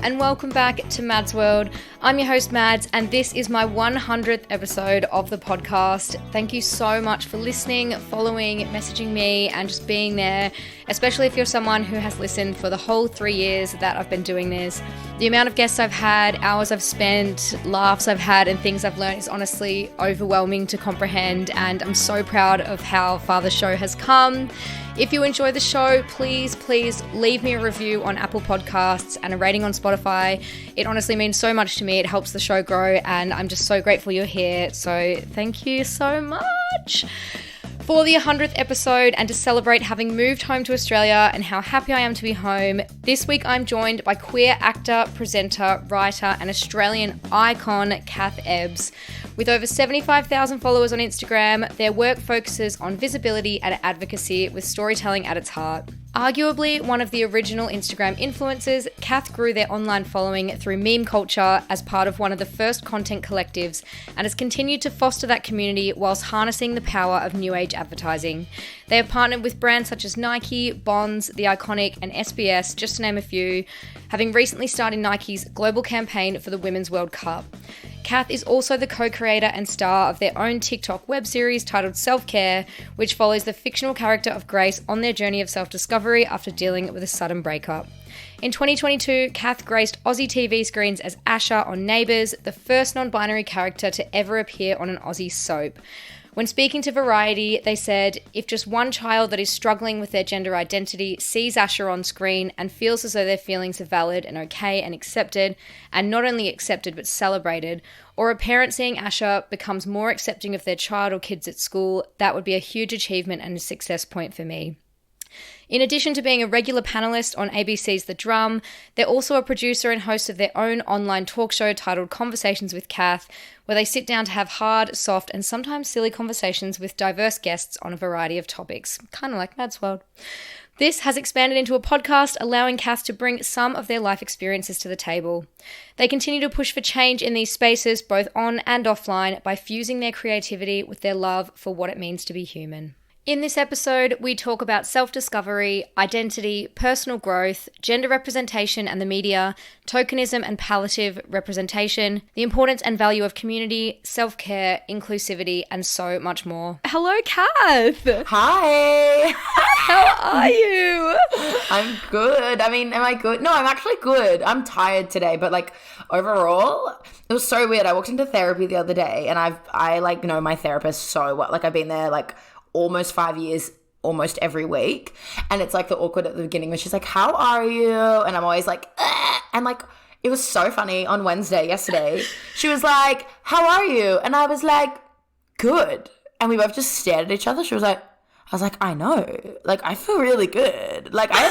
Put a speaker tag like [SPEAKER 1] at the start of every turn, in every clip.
[SPEAKER 1] and welcome back to Mads World. I'm your host Mads, and this is my 100th episode of the podcast. Thank you so much for listening, following, messaging me, and just being there, especially if you're someone who has listened for the whole 3 years that I've been doing this. The amount of guests I've had, hours I've spent, laughs I've had, and things I've learned is honestly overwhelming to comprehend, and I'm so proud of how far the show has come. If you enjoy the show, please leave me a review on Apple Podcasts and a rating on Spotify. It honestly means so much to me. It helps the show grow, and I'm just so grateful you're here. So thank you so much. For the 100th episode, and to celebrate having moved home to Australia and how happy I am to be home, this week I'm joined by queer actor, presenter, writer, and Australian icon Kath Ebbs. With over 75,000 followers on Instagram, their work focuses on visibility and advocacy with storytelling at its heart. Arguably one of the original Instagram influencers, Kath grew their online following through meme culture as part of one of the first content collectives and has continued to foster that community whilst harnessing the power of new age advertising. They have partnered with brands such as Nike, Bonds, The Iconic, and SBS, just to name a few, having recently started Nike's global campaign for the Women's World Cup. Kath is also the co-creator and star of their own TikTok web series titled Self-Care, which follows the fictional character of Grace on their journey of self-discovery after dealing with a sudden breakup. In 2022, Kath graced Aussie TV screens as Asha on Neighbours, the first non-binary character to ever appear on an Aussie soap. When speaking to Variety, they said, if just one child that is struggling with their gender identity sees Asha on screen and feels as though their feelings are valid and okay and accepted, and not only accepted but celebrated, or a parent seeing Asha becomes more accepting of their child or kids at school, that would be a huge achievement and a success point for me. In addition to being a regular panellist on ABC's The Drum, they're also a producer and host of their own online talk show titled Conversations with Kath, where they sit down to have hard, soft, and sometimes silly conversations with diverse guests on a variety of topics, kind of like Mads World. This has expanded into a podcast, allowing Kath to bring some of their life experiences to the table. They continue to push for change in these spaces, both on and offline, by fusing their creativity with their love for what it means to be human. In this episode, we talk about self-discovery, identity, personal growth, gender representation and the media, tokenism and palliative representation, the importance and value of community, self-care, inclusivity, and so much more. Hello, Kath!
[SPEAKER 2] Hi!
[SPEAKER 1] How are you?
[SPEAKER 2] I'm good. I mean, am I good? No, I'm actually good. I'm tired today, but like overall, it was so weird. I walked into therapy the other day, and I like know my therapist so well. Like I've been there like almost 5 years, almost every week. And it's like the awkward at the beginning where she's like, how are you? And I'm always like, eh. And like, it was so funny on Wednesday, yesterday. She was like, how are you? And I was like, good. And we both just stared at each other. I was like, I know. Like, I feel really good. Like, I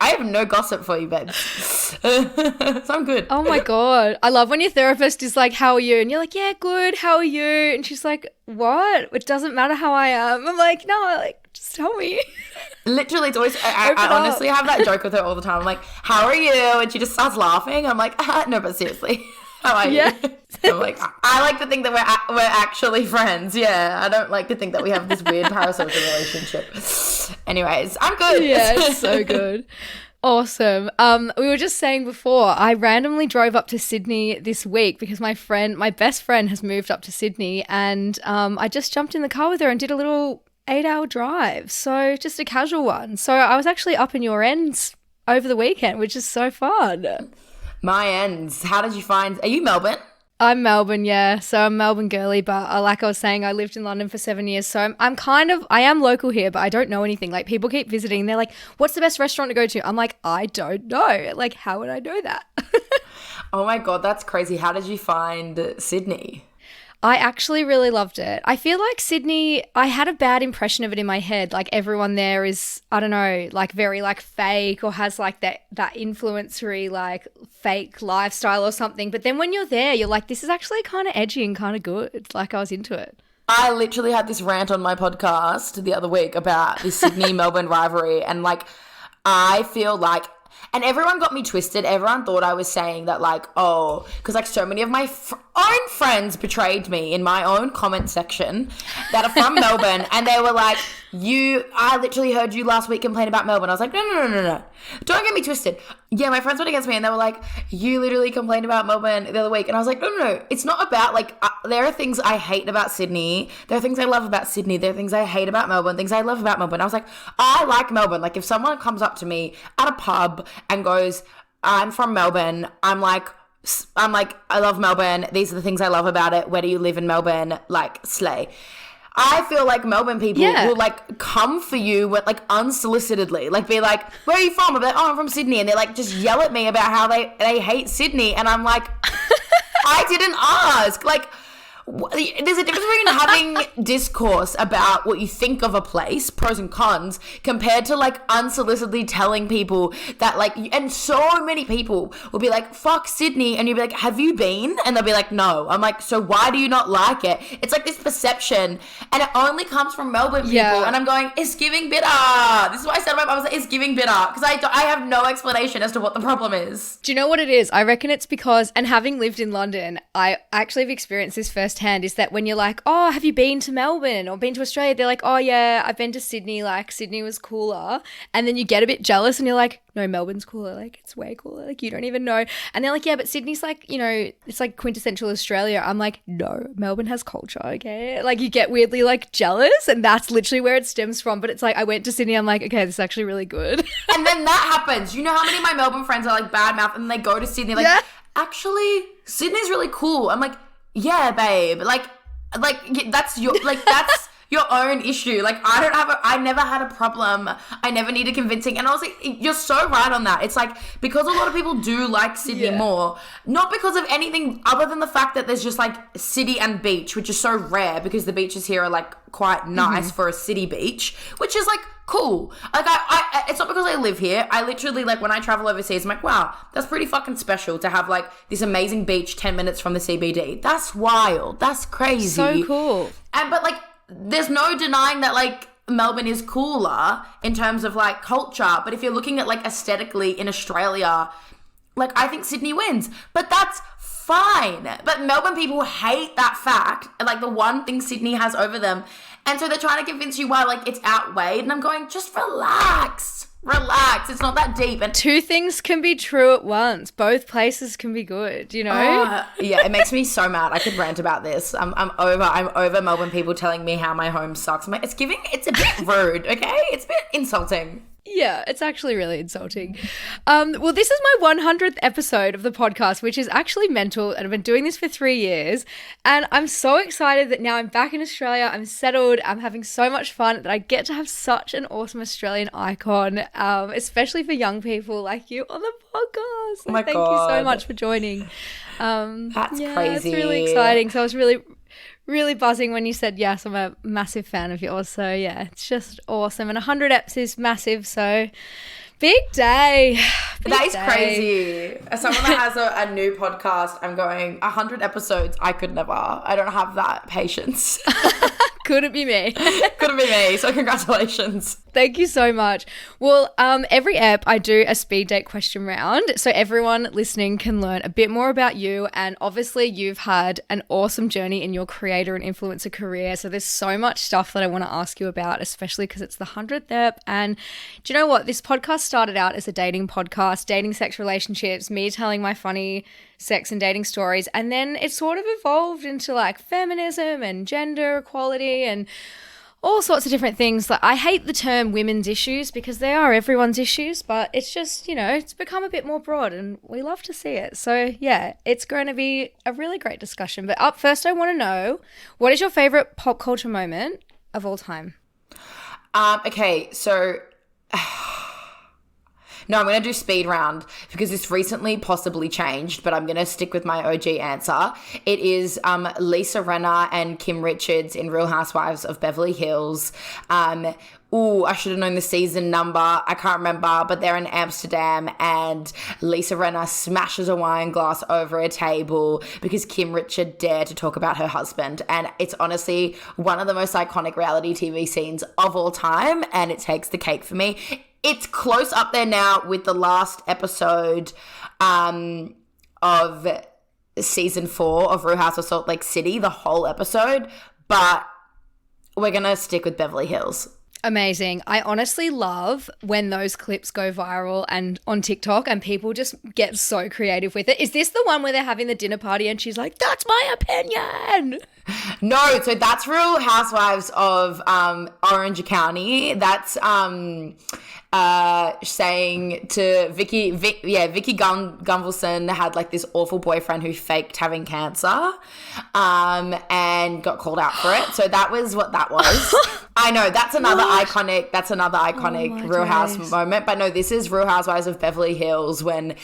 [SPEAKER 2] have no gossip for you, babe. So I'm good.
[SPEAKER 1] Oh my God. I love when your therapist is like, how are you? And you're like, yeah, good. How are you? And she's like, what? It doesn't matter how I am. I'm like, no, like, just tell me.
[SPEAKER 2] Literally, it's always, I honestly have that joke with her all the time. I'm like, how are you? And she just starts laughing. I'm like, no, but seriously. How are you? Yeah. I'm like, I like to think that we're actually friends. Yeah, I don't like to think that we have this weird parasocial relationship. Anyways, I'm good.
[SPEAKER 1] Yeah, it's so good. Awesome. We were just saying before, I randomly drove up to Sydney this week because my best friend has moved up to Sydney, and I just jumped in the car with her and did a little 8-hour drive. So just a casual one. So I was actually up in your ends over the weekend, which is so fun.
[SPEAKER 2] My ends. How did you find? Are you Melbourne?
[SPEAKER 1] I'm Melbourne, yeah. So I'm Melbourne girly, but like I was saying, I lived in London for 7 years. So I am local here, but I don't know anything. Like people keep visiting. They're like, what's the best restaurant to go to? I'm like, I don't know. Like, how would I know that?
[SPEAKER 2] Oh my God, that's crazy. How did you find Sydney?
[SPEAKER 1] I actually really loved it. I feel like Sydney, I had a bad impression of it in my head. Like everyone there is, I don't know, like very like fake or has like that influencery like fake lifestyle or something. But then when you're there, you're like, this is actually kind of edgy and kind of good. Like I was into it.
[SPEAKER 2] I literally had this rant on my podcast the other week about the Sydney-Melbourne rivalry, and like I feel like, and everyone got me twisted. Everyone thought I was saying that like, oh, because like so many of my own friends betrayed me in my own comment section that are from Melbourne, and they were like, I literally heard you last week complain about Melbourne. I was like, no. Don't get me twisted. Yeah, my friends went against me and they were like, you literally complained about Melbourne the other week. And I was like, no. It's not about like, there are things I hate about Sydney. There are things I love about Sydney. There are things I hate about Melbourne, things I love about Melbourne. I was like, I like Melbourne. Like if someone comes up to me at a pub and goes, I'm from Melbourne, I'm like, I love Melbourne. These are the things I love about it. Where do you live in Melbourne? Like, slay. I feel like Melbourne people will like come for you with like unsolicitedly, like be like, where are you from? I'll be like, oh, I'm from Sydney. And they like just yell at me about how they hate Sydney. And I'm like, I didn't ask. Like, there's a difference between having discourse about what you think of a place, pros and cons, compared to like unsolicitedly telling people that like, and so many people will be like, fuck Sydney, and you'll be like, have you been? And they'll be like, no. I'm like, so why do you not like it? It's like this perception, and it only comes from Melbourne people, and I'm going, it's giving bitter. This is what I said to my mum, I was like, it's giving bitter, because I have no explanation as to what the problem is.
[SPEAKER 1] Do you know what it is? I reckon it's because, and having lived in London, I actually have experienced this firsthand, is that when you're like, oh, have you been to Melbourne or been to Australia? They're like, oh yeah, I've been to Sydney, like Sydney was cooler. And then you get a bit jealous and you're like, no, Melbourne's cooler, like it's way cooler, like you don't even know. And they're like, yeah, but Sydney's like, you know, it's like quintessential Australia. I'm like, no, Melbourne has culture, okay? Like you get weirdly like jealous, and that's literally where it stems from. But it's like, I went to Sydney, I'm like, okay, this is actually really good. And
[SPEAKER 2] then that happens. You know how many of my Melbourne friends are like bad mouth and they go to Sydney like, actually, Sydney's really cool. I'm like, yeah, babe. Like that's your that's your own issue. Like I never had a problem. I never needed convincing. And honestly, you're so right on that. It's like, because a lot of people do like Sydney more, not because of anything other than the fact that there's just like city and beach, which is so rare because the beaches here are like quite nice for a city beach, which is like cool. Like I it's not because I live here. I literally, like, when I travel overseas, I'm like, wow, that's pretty fucking special to have like this amazing beach 10 minutes from the CBD. That's wild. That's crazy.
[SPEAKER 1] So cool.
[SPEAKER 2] But like, there's no denying that like Melbourne is cooler in terms of like culture. But if you're looking at like aesthetically in Australia, like I think Sydney wins. But that's fine. But Melbourne people hate that fact, like the one thing Sydney has over them. And so they're trying to convince you why like it's outweighed. And I'm going, just relax. It's not that deep. And
[SPEAKER 1] two things can be true at once. Both places can be good, you know?
[SPEAKER 2] Yeah, it makes me so mad. I could rant about this. I'm over Melbourne people telling me how my home sucks. It's a bit rude, okay? It's a bit insulting.
[SPEAKER 1] Yeah, it's actually really insulting. Well, this is my 100th episode of the podcast, which is actually mental, and I've been doing this for 3 years, and I'm so excited that now I'm back in Australia, I'm settled, I'm having so much fun that I get to have such an awesome Australian icon, especially for young people like you on the podcast. So thank you so much for joining.
[SPEAKER 2] That's crazy.
[SPEAKER 1] It's really exciting. So I was really buzzing when you said yes. I'm a massive fan of yours, so yeah, it's just awesome. And 100 eps is massive, so big day.
[SPEAKER 2] That is crazy. As someone that has a new podcast, I'm going 100 episodes. I could never. I don't have that patience.
[SPEAKER 1] Couldn't be me.
[SPEAKER 2] Couldn't be me. So congratulations.
[SPEAKER 1] Thank you so much. Well, every ep I do a speed date question round, so everyone listening can learn a bit more about you. And obviously you've had an awesome journey in your creator and influencer career. So there's so much stuff that I want to ask you about, especially because it's the 100th ep. And do you know what? This podcast started out as a dating podcast, dating, sex, relationships, me telling my funny sex and dating stories. And then it sort of evolved into like feminism and gender equality and all sorts of different things. Like, I hate the term women's issues because they are everyone's issues, but it's just, you know, it's become a bit more broad and we love to see it. So yeah, it's going to be a really great discussion. But up first, I want to know, what is your favorite pop culture moment of all time?
[SPEAKER 2] Okay, so no, I'm going to do speed round because this recently possibly changed, but I'm going to stick with my OG answer. It is Lisa Rinna and Kim Richards in Real Housewives of Beverly Hills. I should have known the season number. I can't remember, but they're in Amsterdam and Lisa Rinna smashes a wine glass over a table because Kim Richards dared to talk about her husband. And it's honestly one of the most iconic reality TV scenes of all time, and it takes the cake for me. It's close up there now with the last episode of season 4 of Real Housewives of Salt Lake City, the whole episode, but we're going to stick with Beverly Hills.
[SPEAKER 1] Amazing. I honestly love when those clips go viral and on TikTok and people just get so creative with it. Is this the one where they're having the dinner party and she's like, that's my opinion?
[SPEAKER 2] No, so that's Real Housewives of Orange County. That's saying to Vicky Gunvalson had like this awful boyfriend who faked having cancer and got called out for it. So that was what that was. I know, that's another iconic Real House moment. But no, this is Real Housewives of Beverly Hills when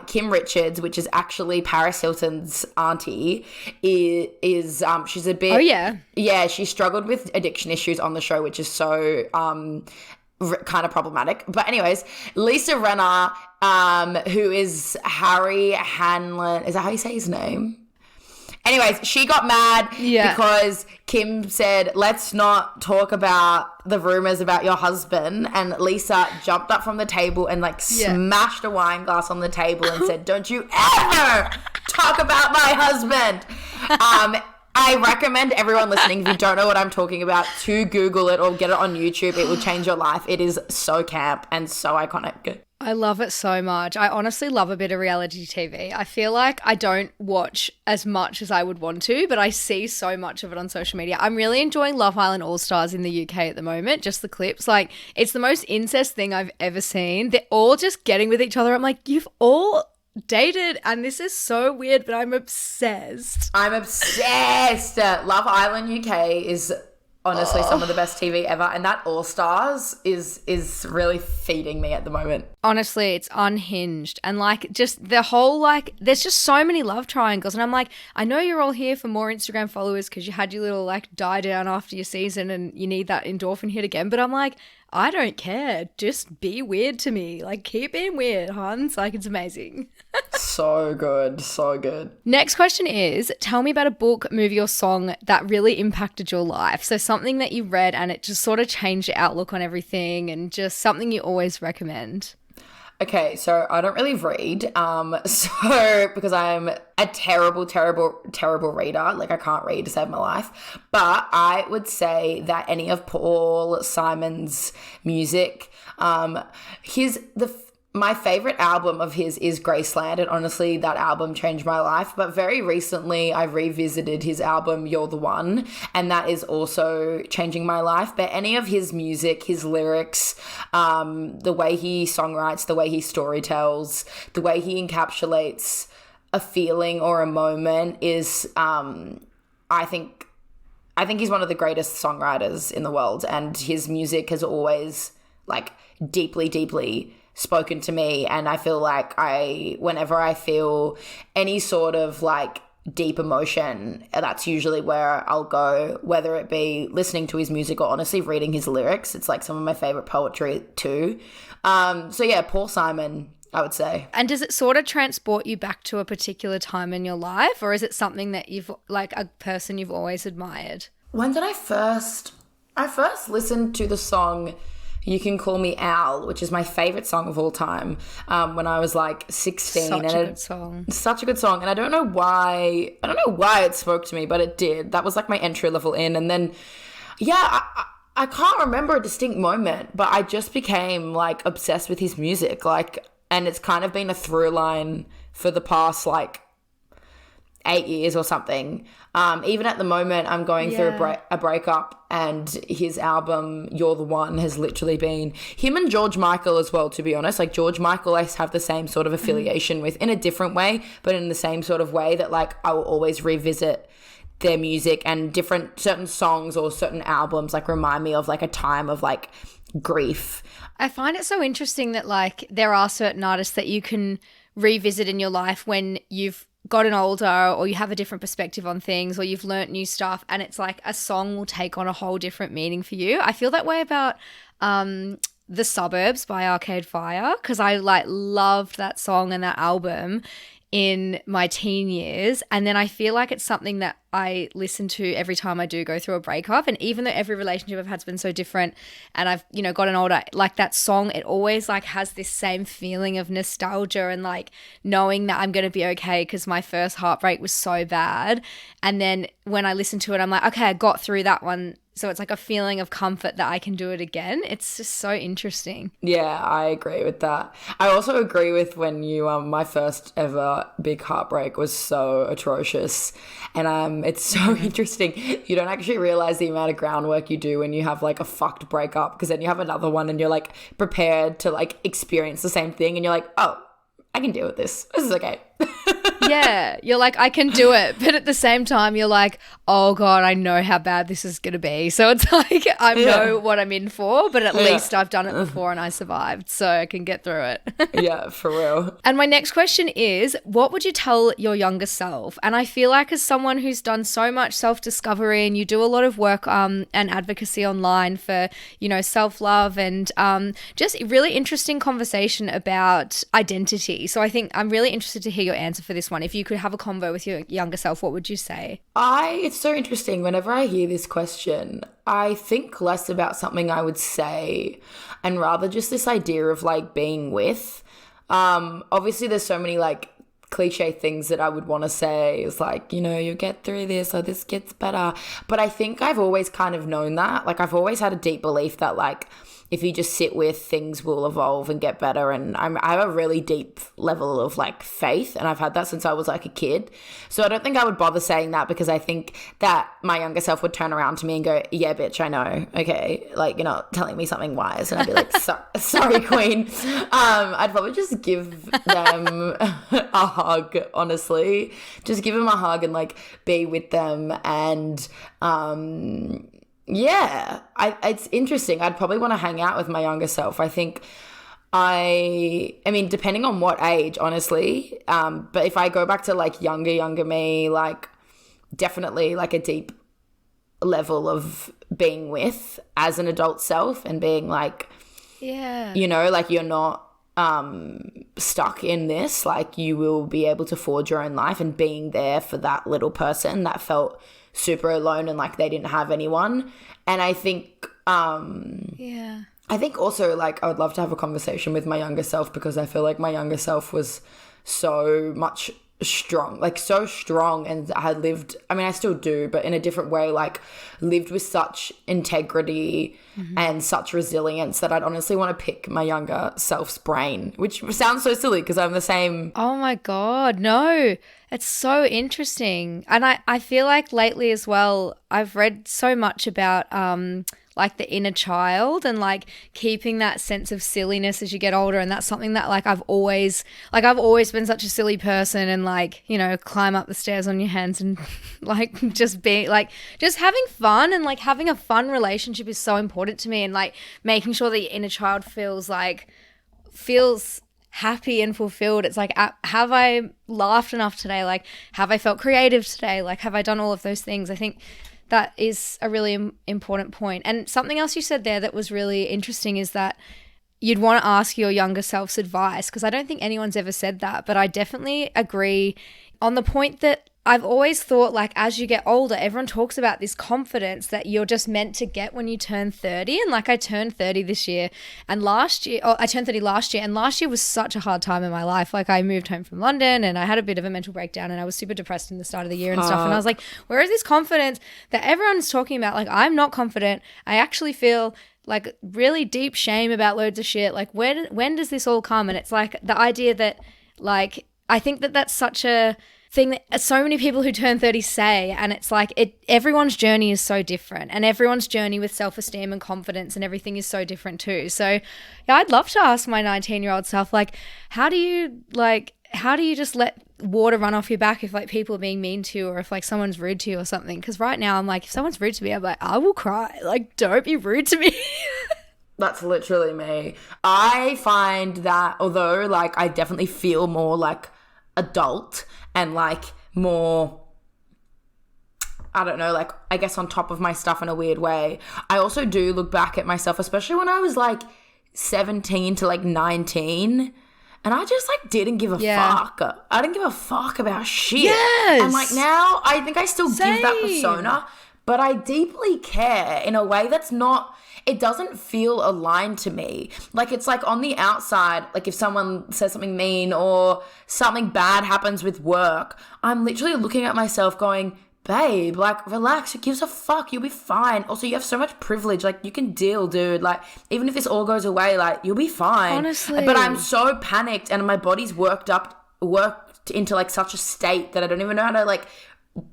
[SPEAKER 2] Kim Richards, which is actually Paris Hilton's auntie, is she's a bit...
[SPEAKER 1] Oh, yeah.
[SPEAKER 2] Yeah, she struggled with addiction issues on the show, which is so... kind of problematic. But anyways, Lisa Renner, who is Harry Hanlon, is that how you say his name? Anyways, she got mad because Kim said, let's not talk about the rumors about your husband. And Lisa jumped up from the table and like smashed a wine glass on the table and said, don't you ever talk about my husband. I recommend everyone listening, if you don't know what I'm talking about, to Google it or get it on YouTube. It will change your life. It is so camp and so iconic.
[SPEAKER 1] I love it so much. I honestly love a bit of reality TV. I feel like I don't watch as much as I would want to, but I see so much of it on social media. I'm really enjoying Love Island All-Stars in the UK at the moment, just the clips. Like, it's the most incest thing I've ever seen. They're all just getting with each other. I'm like, you've all dated and this is so weird, but I'm obsessed.
[SPEAKER 2] Love Island UK is honestly some of the best TV ever, and that All Stars is really feeding me at the moment.
[SPEAKER 1] Honestly, it's unhinged, and like just the whole like there's just so many love triangles, and I'm like, I know you're all here for more Instagram followers because you had your little like die down after your season and you need that endorphin hit again, but I'm like, I don't care. Just be weird to me. Like, keep being weird, Hans. Like, it's amazing.
[SPEAKER 2] So good. So good.
[SPEAKER 1] Next question is, tell me about a book, movie, or song that really impacted your life. So something that you read and it just sort of changed your outlook on everything and just something you always recommend.
[SPEAKER 2] Okay, so I don't really read, because I'm a terrible reader. Like, I can't read to save my life. But I would say that any of Paul Simon's music, my favorite album of his is Graceland, and honestly, that album changed my life. But very recently, I revisited his album You're the One, and that is also changing my life. But any of his music, his lyrics, the way he songwrites, the way he storytells, the way he encapsulates a feeling or a moment is, I think he's one of the greatest songwriters in the world, and his music has always like deeply spoken to me. And I feel like whenever I feel any sort of like deep emotion, that's usually where I'll go, whether it be listening to his music or honestly reading his lyrics. It's like some of my favorite poetry too. So yeah, Paul Simon, I would say. And
[SPEAKER 1] does it sort of transport you back to a particular time in your life, or is it something that you've like a person you've always admired?
[SPEAKER 2] When did I first listened to the song You Can Call Me Al, which is my favorite song of all time, when I was like 16.
[SPEAKER 1] Such a good song.
[SPEAKER 2] Such a good song. And I don't know why it spoke to me, but it did. That was like my entry level in. And then, yeah, I can't remember a distinct moment, but I just became like obsessed with his music. Like, and it's kind of been a through line for the past like 8 years or something. Even at the moment, I'm going through a breakup, and his album You're the One has literally been him and George Michael as well, to be honest. Like, George Michael I have the same sort of affiliation with, in a different way, but in the same sort of way that like I will always revisit their music, and certain songs or certain albums like remind me of like a time of like grief.
[SPEAKER 1] I find it so interesting that like there are certain artists that you can revisit in your life when you've gotten older or you have a different perspective on things or you've learnt new stuff, and it's like a song will take on a whole different meaning for you. I feel that way about The Suburbs by Arcade Fire, because I like loved that song and that album in my teen years, and then I feel like it's something that I listen to every time I do go through a breakup. And even though every relationship I've had's been so different and I've, gotten older, like that song, it always like has this same feeling of nostalgia and like knowing that I'm going to be okay because my first heartbreak was so bad. And then when I listen to it, I'm like, okay, I got through that one so it's like a feeling of comfort that I can do it again. It's just so interesting.
[SPEAKER 2] Yeah, I agree with that. I also agree with when you my first ever big heartbreak was so atrocious, and it's so interesting. You don't actually realize the amount of groundwork you do when you have like a fucked breakup, because then you have another one and you're like prepared to like experience the same thing, and you're like, oh, I can deal with this. This is okay.
[SPEAKER 1] Yeah, you're like, I can do it. But at the same time, you're like, oh God, I know how bad this is going to be. So it's like, I know what I'm in for, but at least I've done it before and I survived, so I can get through it.
[SPEAKER 2] Yeah, for real.
[SPEAKER 1] And my next question is, what would you tell your younger self? And I feel like as someone who's done so much self-discovery, and you do a lot of work and advocacy online for, you know, self-love and just really interesting conversation about identity. So I think I'm really interested to hear your answer for this one. If you could have a convo with your younger self, what would you say?
[SPEAKER 2] It's so interesting. Whenever I hear this question, I think less about something I would say and rather just this idea of like being with. Obviously there's so many like cliche things that I would want to say is like, you know, you get through this or this gets better. But I think I've always kind of known that. Like I've always had a deep belief that like if you just sit with, things will evolve and get better. And I have a really deep level of like faith, and I've had that since I was like a kid. So I don't think I would bother saying that, because I think that my younger self would turn around to me and go, yeah, bitch, I know. Okay. Like, you're not telling me something wise. And I'd be like, sorry, queen. I'd probably just give them a hug, honestly. Just give them a hug and like be with them. And, yeah, it's interesting. I'd probably want to hang out with my younger self. I think I mean, depending on what age, honestly. But if I go back to like younger me, like definitely like a deep level of being with as an adult self and being like,
[SPEAKER 1] yeah,
[SPEAKER 2] you know, like you're not stuck in this. Like you will be able to forge your own life, and being there for that little person that felt super alone and like they didn't have anyone. And I think I think also like I would love to have a conversation with my younger self, because I feel like my younger self was so strong and had lived, I mean I still do, but in a different way, like lived with such integrity and such resilience that I'd honestly want to pick my younger self's brain, which sounds so silly because I'm the same.
[SPEAKER 1] Oh my God, no. It's so interesting. And I feel like lately as well, I've read so much about like the inner child and like keeping that sense of silliness as you get older. And that's something that like I've always been such a silly person, and like, you know, climb up the stairs on your hands and like just being like, just having fun, and like having a fun relationship is so important to me, and like making sure that your inner child feels happy and fulfilled. It's like, have I laughed enough today? Like, have I felt creative today? Like, have I done all of those things? I think that is a really important point. And something else you said there that was really interesting is that you'd want to ask your younger self's advice, because I don't think anyone's ever said that, but I definitely agree on the point that I've always thought, like, as you get older, everyone talks about this confidence that you're just meant to get when you turn 30. And like, I turned 30 this year, and I turned 30 last year, and last year was such a hard time in my life. Like, I moved home from London and I had a bit of a mental breakdown, and I was super depressed in the start of the year and stuff. And I was like, where is this confidence that everyone's talking about? Like, I'm not confident. I actually feel like really deep shame about loads of shit. Like, when does this all come? And it's like the idea that, like, I think that that's such a thing that so many people who turn 30 say, and it's like everyone's journey is so different, and everyone's journey with self-esteem and confidence and everything is so different too. So yeah, I'd love to ask my 19-year-old self, like, how do you just let water run off your back if like people are being mean to you, or if like someone's rude to you or something? Because right now I'm like, if someone's rude to me, I'm like, I will cry. Like, don't be rude to me.
[SPEAKER 2] That's literally me. I find that although like I definitely feel more like adult and like more, I don't know, like I guess on top of my stuff in a weird way, I also do look back at myself, especially when I was like 17 to like 19, and I just like didn't give a fuck. I didn't give a fuck about shit.
[SPEAKER 1] Yes.
[SPEAKER 2] And like now I think I still give that persona, but I deeply care in a way that's not, it doesn't feel aligned to me. Like, it's like on the outside, like if someone says something mean or something bad happens with work, I'm literally looking at myself going, babe, like, relax. Who gives a fuck? You'll be fine. Also, you have so much privilege. Like, you can deal, dude. Like, even if this all goes away, like, you'll be fine.
[SPEAKER 1] Honestly.
[SPEAKER 2] But I'm so panicked and my body's worked into, like, such a state that I don't even know how to, like,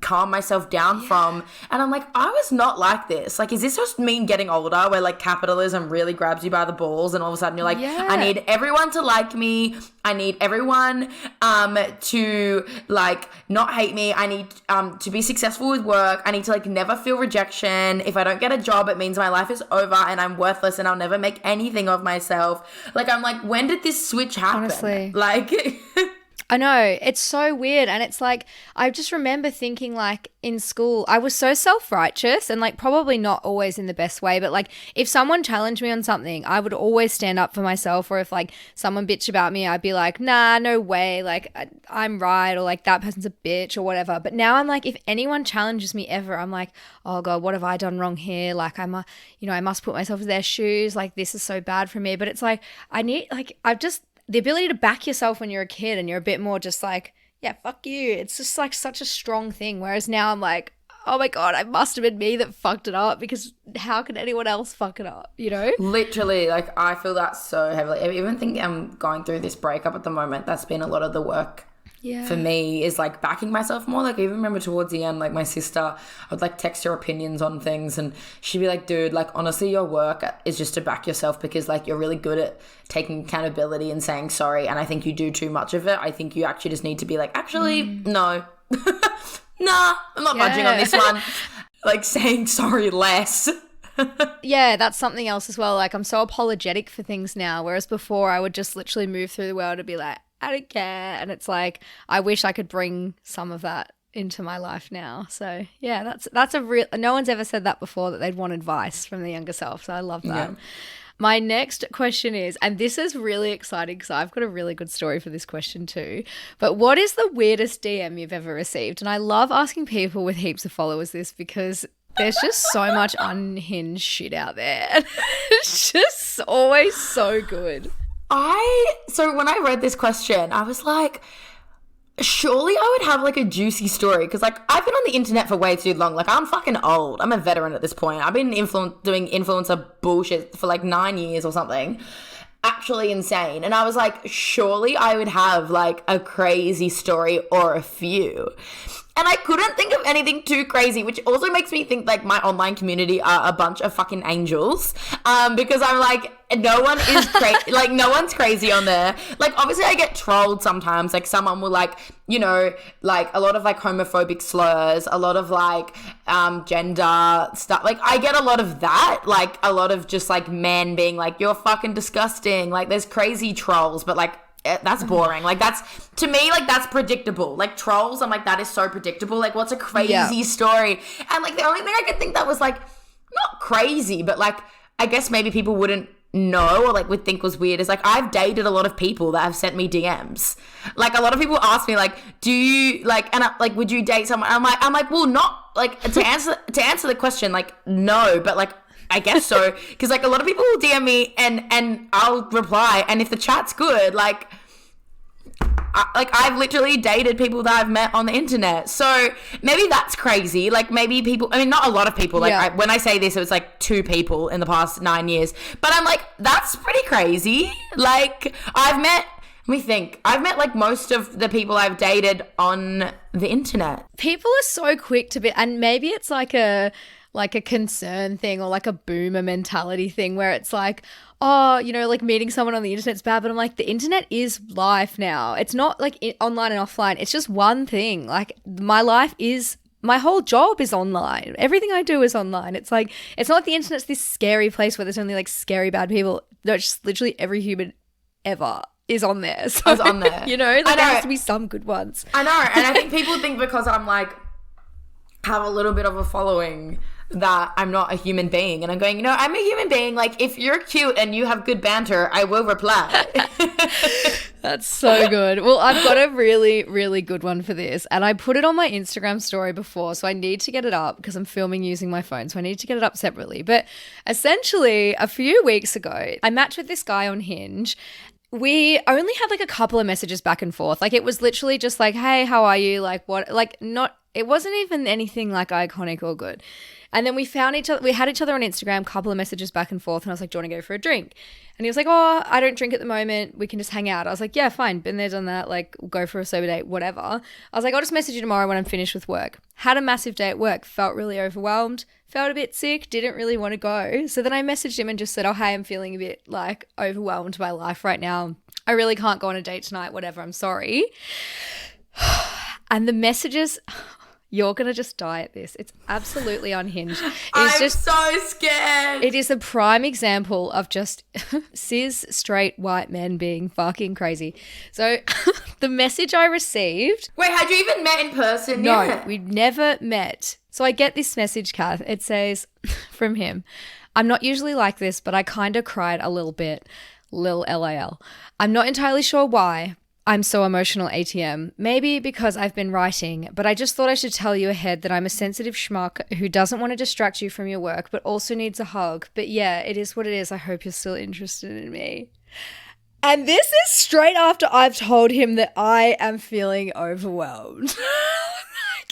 [SPEAKER 2] calm myself down from. And I'm like, I was not like this. Like, is this just me getting older where, like, capitalism really grabs you by the balls and all of a sudden you're like, I need everyone to like me. I need everyone to, like, not hate me. I need to be successful with work. I need to, like, never feel rejection. If I don't get a job, it means my life is over and I'm worthless and I'll never make anything of myself. Like, I'm like, when did this switch happen?
[SPEAKER 1] Honestly.
[SPEAKER 2] Like...
[SPEAKER 1] I know, it's so weird. And it's like, I just remember thinking, like, in school, I was so self-righteous and, like, probably not always in the best way, but, like, if someone challenged me on something, I would always stand up for myself. Or if, like, someone bitched about me, I'd be like, nah, no way, like, I'm right, or, like, that person's a bitch or whatever. But now I'm like, if anyone challenges me ever, I'm like, oh God, what have I done wrong here? Like, I must put myself in their shoes. Like, this is so bad for me. But it's like, the ability to back yourself when you're a kid and you're a bit more just like, yeah, fuck you. It's just like such a strong thing. Whereas now I'm like, oh my God, it must have been me that fucked it up, because how can anyone else fuck it up, you know?
[SPEAKER 2] Literally, like, I feel that so heavily. I even think I'm going through this breakup at the moment. That's been a lot of the work for me, is like backing myself more. Like, I even remember towards the end, like, my sister, I would like text her opinions on things and she'd be like, dude, like, honestly, your work is just to back yourself, because, like, you're really good at taking accountability and saying sorry, and I think you do too much of it. I think you actually just need to be like, actually, no. Nah, I'm not budging on this one. Like, saying sorry less.
[SPEAKER 1] Yeah, that's something else as well. Like, I'm so apologetic for things now, whereas before I would just literally move through the world and be like, I don't care. And it's like, I wish I could bring some of that into my life now. So yeah, that's a real, no one's ever said that before, that they'd want advice from the younger self. So I love that. Yeah. My next question is, and this is really exciting because I've got a really good story for this question too, but what is the weirdest DM you've ever received? And I love asking people with heaps of followers this, because there's just so much unhinged shit out there. It's just always so good.
[SPEAKER 2] So when I read this question, I was like, surely I would have, like, a juicy story, because, like, I've been on the internet for way too long. Like, I'm fucking old. I'm a veteran at this point. I've been doing influencer bullshit for, like, 9 years or something. Actually insane. And I was like, surely I would have, like, a crazy story or a few. And I couldn't think of anything too crazy, which also makes me think, like, my online community are a bunch of fucking angels. Because I'm like, no one is crazy. Like, no one's crazy on there. Like, obviously I get trolled sometimes. Like, someone will, like, you know, like, a lot of, like, homophobic slurs, a lot of, like, gender stuff. Like, I get a lot of that. Like, a lot of just, like, men being like, you're fucking disgusting. Like, there's crazy trolls, but, like, that's boring. Like, that's, to me, like, that's predictable. Like, trolls, I'm like, that is so predictable. Like, what's a crazy story? And, like, the only thing I could think that was, like, not crazy, but, like, I guess maybe people wouldn't know or, like, would think was weird is, like, I've dated a lot of people that have sent me DMs. Like, a lot of people ask me, like, do you, like, and like, would you date someone? I'm like, well, not, like, to answer the question, like, no, but, like, I guess so, because, like, a lot of people will DM me and I'll reply, and if the chat's good, like, I've literally dated people that I've met on the internet. So maybe that's crazy. Like, maybe people, I mean, not a lot of people. Like, when I say this, it was like 2 people in the past 9 years. But I'm like, that's pretty crazy. Like, I've met like most of the people I've dated on the internet.
[SPEAKER 1] People are so quick to be, and maybe it's like a concern thing or like a boomer mentality thing where it's like, oh, you know, like meeting someone on the internet's bad, but I'm like, the internet is life now. It's not like online and offline. It's just one thing. Like, my whole job is online. Everything I do is online. It's like, it's not like the internet's this scary place where there's only like scary bad people. No, it's just literally every human ever is on there. So,
[SPEAKER 2] is on there.
[SPEAKER 1] You know, like, there has to be some good ones.
[SPEAKER 2] I know. And I think people think because I'm like, have a little bit of a following that I'm not a human being. And I'm going, you know, I'm a human being. Like, if you're cute and you have good banter, I will reply.
[SPEAKER 1] That's so good. Well, I've got a really, really good one for this. And I put it on my Instagram story before, so I need to get it up because I'm filming using my phone. So I need to get it up separately. But essentially, a few weeks ago, I matched with this guy on Hinge. We only had like a couple of messages back and forth. Like, it was literally just like, hey, how are you? Like, what? Like, not It wasn't even anything like iconic or good. And then we found each other. We had each other on Instagram, couple of messages back and forth. And I was like, do you want to go for a drink? And he was like, oh, I don't drink at the moment. We can just hang out. I was like, yeah, fine. Been there, done that. Like, we'll go for a sober date, whatever. I was like, I'll just message you tomorrow when I'm finished with work. Had a massive day at work. Felt really overwhelmed. Felt a bit sick. Didn't really want to go. So then I messaged him and just said, oh, hey, I'm feeling a bit like overwhelmed by life right now. I really can't go on a date tonight. Whatever. I'm sorry. And the messages... You're going to just die at this. It's absolutely unhinged.
[SPEAKER 2] I'm so scared.
[SPEAKER 1] It is a prime example of just cis straight white men being fucking crazy. So the message I received...
[SPEAKER 2] Wait, had you even met in person?
[SPEAKER 1] No,
[SPEAKER 2] Yeah.
[SPEAKER 1] we'd never met. So I get this message, Kath. It says from him, I'm not usually like this, but I kind of cried a little bit. Lil LAL. I'm not entirely sure why. I'm so emotional ATM. Maybe because I've been writing, but I just thought I should tell you ahead that I'm a sensitive schmuck who doesn't want to distract you from your work, but also needs a hug. But yeah, it is what it is. I hope you're still interested in me. And this is straight after I've told him that I am feeling overwhelmed.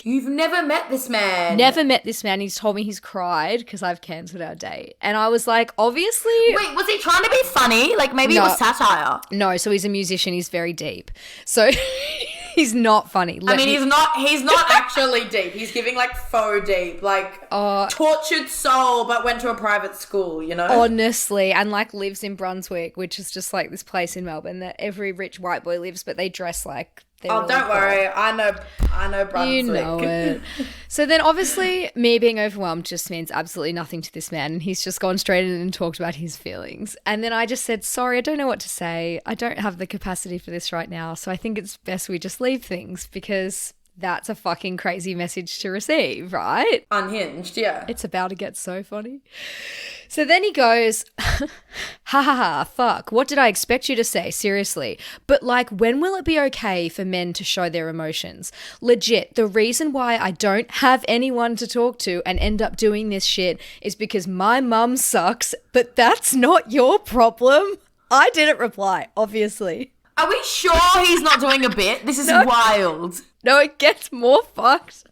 [SPEAKER 2] You've never met this man.
[SPEAKER 1] Never met this man. He's told me he's cried because I've cancelled our date. And I was like, obviously...
[SPEAKER 2] Wait, was he trying to be funny? Like maybe it was satire.
[SPEAKER 1] No, so he's a musician. He's very deep. So he's not funny.
[SPEAKER 2] He's not actually deep. He's giving like faux deep, like tortured soul, but went to a private school, you know?
[SPEAKER 1] Honestly, and like lives in Brunswick, which is just like this place in Melbourne that every rich white boy lives, but they dress like...
[SPEAKER 2] Don't worry. I know Brunswick.
[SPEAKER 1] You know it. So then obviously me being overwhelmed just means absolutely nothing to this man. And he's just gone straight in and talked about his feelings. And then I just said, sorry, I don't know what to say. I don't have the capacity for this right now. So I think it's best we just leave things because that's a fucking crazy message to receive, right?
[SPEAKER 2] Unhinged, yeah.
[SPEAKER 1] It's about to get so funny. So then he goes, ha ha ha, fuck, what did I expect you to say? Seriously. But like, when will it be okay for men to show their emotions? Legit, the reason why I don't have anyone to talk to and end up doing this shit is because my mum sucks, but that's not your problem. I didn't reply, obviously.
[SPEAKER 2] Are we sure he's not doing a bit? This is wild.
[SPEAKER 1] No, it gets more fucked.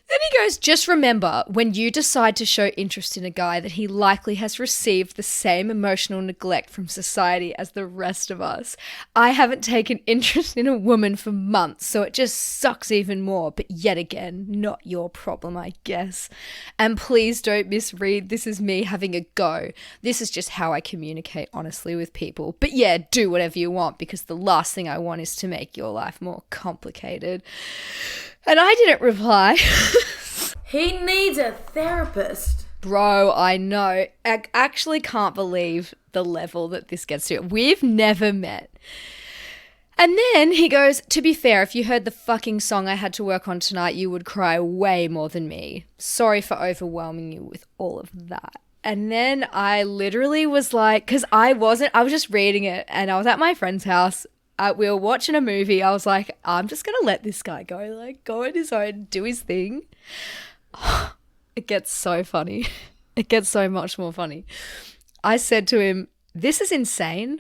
[SPEAKER 1] Then he goes, just remember, when you decide to show interest in a guy, that he likely has received the same emotional neglect from society as the rest of us. I haven't taken interest in a woman for months, so it just sucks even more. But yet again, not your problem, I guess. And please don't misread this as me having a go. This is just how I communicate honestly with people. But yeah, do whatever you want, because the last thing I want is to make your life more complicated. And I didn't reply.
[SPEAKER 2] He needs a therapist.
[SPEAKER 1] Bro, I know. I actually can't believe the level that this gets to. We've never met. And then he goes, to be fair, if you heard the fucking song I had to work on tonight, you would cry way more than me. Sorry for overwhelming you with all of that. And then I literally was like, because I was just reading it and I was at my friend's house. We were watching a movie. I was like, I'm just going to let this guy go, like go on his own, do his thing. It gets so funny. It gets so much more funny. I said to him, this is insane.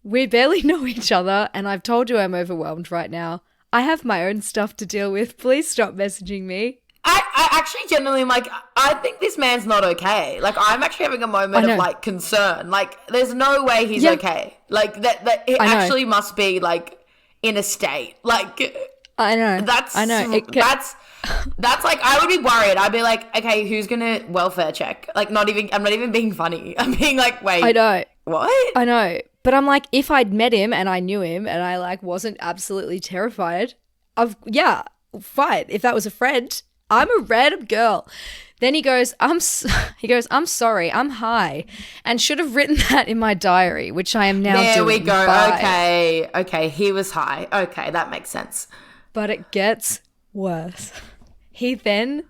[SPEAKER 1] We barely know each other and I've told you I'm overwhelmed right now. I have my own stuff to deal with. Please stop messaging me.
[SPEAKER 2] I actually genuinely am like, I think this man's not okay. Like, I'm actually having a moment of like concern. Like, there's no way he's okay. Like, that it actually must be like in a state. Like,
[SPEAKER 1] I know.
[SPEAKER 2] That's like, I would be worried. I'd be like, okay, who's gonna welfare check? Like, I'm not even being funny. I'm being like, wait.
[SPEAKER 1] I know.
[SPEAKER 2] What?
[SPEAKER 1] I know. But I'm like, if I'd met him and I knew him and I like wasn't absolutely terrified fine. If that was a friend, I'm a random girl. Then he goes, I'm sorry, I'm high, and should have written that in my diary, which I am now doing.
[SPEAKER 2] There we go.
[SPEAKER 1] Bye.
[SPEAKER 2] Okay, he was high. Okay, that makes sense.
[SPEAKER 1] But it gets worse. He then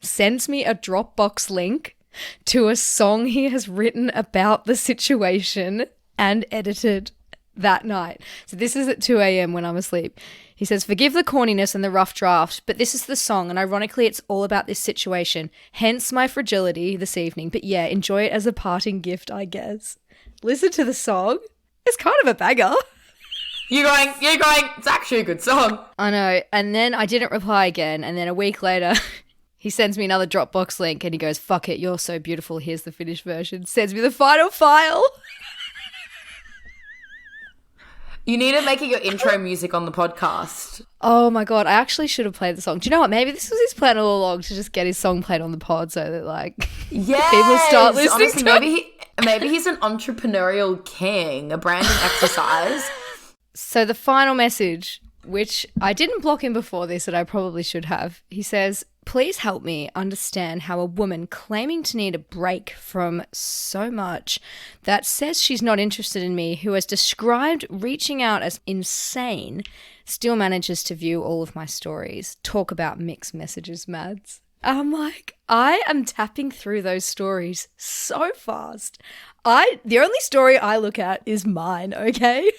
[SPEAKER 1] sends me a Dropbox link to a song he has written about the situation and edited that night. So this is at 2 a.m. when I'm asleep. He says, forgive the corniness and the rough draft, but this is the song, and ironically it's all about this situation, hence my fragility this evening. But yeah, enjoy it as a parting gift, I guess. Listen to the song. It's kind of a banger.
[SPEAKER 2] You're going, it's actually a good song.
[SPEAKER 1] I know. And then I didn't reply again. And then a week later, he sends me another Dropbox link and he goes, fuck it, you're so beautiful. Here's the finished version. Sends me the final file.
[SPEAKER 2] You need to make it your intro music on the podcast.
[SPEAKER 1] Oh my God, I actually should have played the song. Do you know what? Maybe this was his plan all along to just get his song played on the pod so that like people start listening to it.
[SPEAKER 2] Maybe he's an entrepreneurial king, a branding exercise.
[SPEAKER 1] So the final message, which I didn't block him before this, and I probably should have. He says, please help me understand how a woman claiming to need a break from so much that says she's not interested in me, who has described reaching out as insane, still manages to view all of my stories. Talk about mixed messages, Mads. I'm like, I am tapping through those stories so fast. The only story I look at is mine, okay?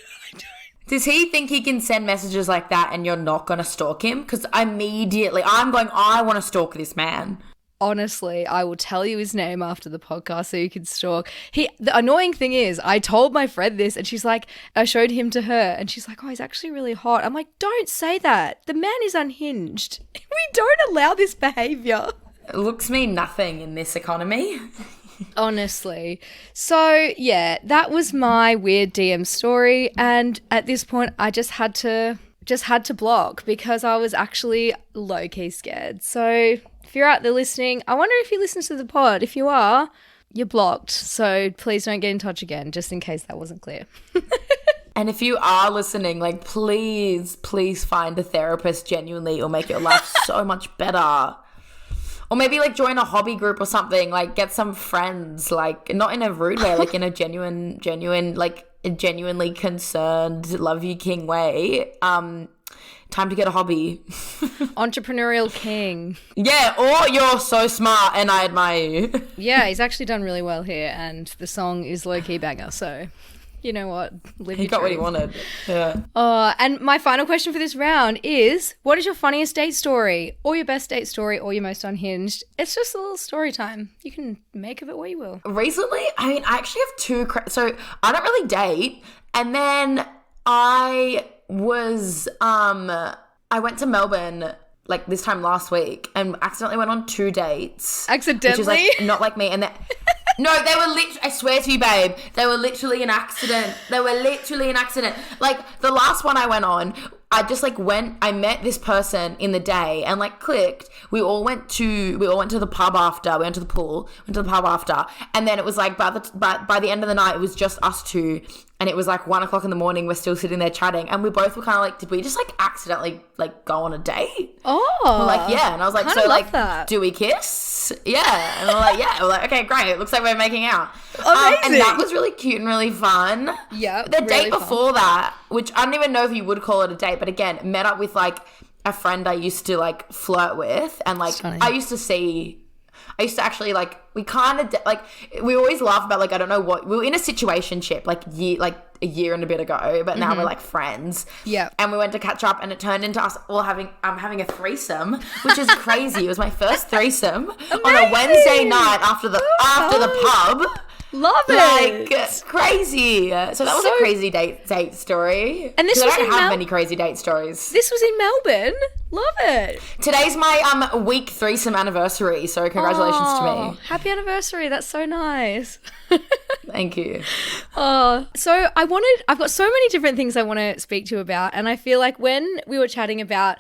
[SPEAKER 2] Does he think he can send messages like that and you're not going to stalk him? Because immediately I'm going, I want to stalk this man.
[SPEAKER 1] Honestly, I will tell you his name after the podcast so you can stalk. The annoying thing is, I told my friend this and she's like, I showed him to her and she's like, oh, he's actually really hot. I'm like, don't say that. The man is unhinged. We don't allow this behavior.
[SPEAKER 2] Looks mean nothing in this economy.
[SPEAKER 1] Honestly. So, yeah, that was my weird DM story. And at this point, I just had to block because I was actually low-key scared. So if you're out there listening, I wonder if you listen to the pod. If you are, you're blocked. So please don't get in touch again, just in case that wasn't clear.
[SPEAKER 2] And if you are listening, like, please find a therapist genuinely. It'll make your life so much better. Or maybe, like, join a hobby group or something. Like, get some friends. Like, not in a rude way. Like, in a genuine, like, a genuinely concerned, love you king way. Time to get a hobby.
[SPEAKER 1] Entrepreneurial king.
[SPEAKER 2] Yeah, or you're so smart and I admire you.
[SPEAKER 1] Yeah, he's actually done really well here. And the song is low-key banger, so... You know what?
[SPEAKER 2] He got what he wanted. Yeah.
[SPEAKER 1] And my final question for this round is, what is your funniest date story? Or your best date story? Or your most unhinged? It's just a little story time. You can make of it what you will.
[SPEAKER 2] Recently, I actually have two... So, I don't really date. And then I was... I went to Melbourne... like this time last week and accidentally went on 2 dates.
[SPEAKER 1] Accidentally?
[SPEAKER 2] Which is like not like me. And no, they were I swear to you, babe, they were literally an accident. Like the last one I went on, I just like I met this person in the day and like clicked. We all went to the pub after. We went to the pool, went to the pub after. And then it was like by the end of the night, it was just us two. And it was like 1 o'clock in the morning. We're still sitting there chatting. And we both were kind of like, did we just like accidentally like go on a date?
[SPEAKER 1] Oh.
[SPEAKER 2] We're like, yeah. And I was like, so like,
[SPEAKER 1] that.
[SPEAKER 2] do we kiss? Yeah. And we're like, yeah. We're like, okay, great. It looks like we're making out.
[SPEAKER 1] Amazing.
[SPEAKER 2] And that was really cute and really fun.
[SPEAKER 1] Yeah.
[SPEAKER 2] The date before that, which I don't even know if you would call it a date, but again, met up with like a friend I used to like flirt with. And like, I used to actually like, we kind of like, we always laugh about like, I don't know what, we were in a situationship like a year and a bit ago, but now we're like friends.
[SPEAKER 1] Yeah.
[SPEAKER 2] And we went to catch up and it turned into us all having a threesome, which is crazy. It was my first threesome on a Wednesday night after the pub.
[SPEAKER 1] Love it.
[SPEAKER 2] Like, crazy. So that was a crazy date story.
[SPEAKER 1] And this was
[SPEAKER 2] I don't have many crazy date stories.
[SPEAKER 1] This was in Melbourne. Love it.
[SPEAKER 2] Today's my week threesome anniversary, so congratulations to me.
[SPEAKER 1] Happy anniversary. That's so nice.
[SPEAKER 2] Thank you.
[SPEAKER 1] So I've got so many different things I want to speak to you about, and I feel like when we were chatting about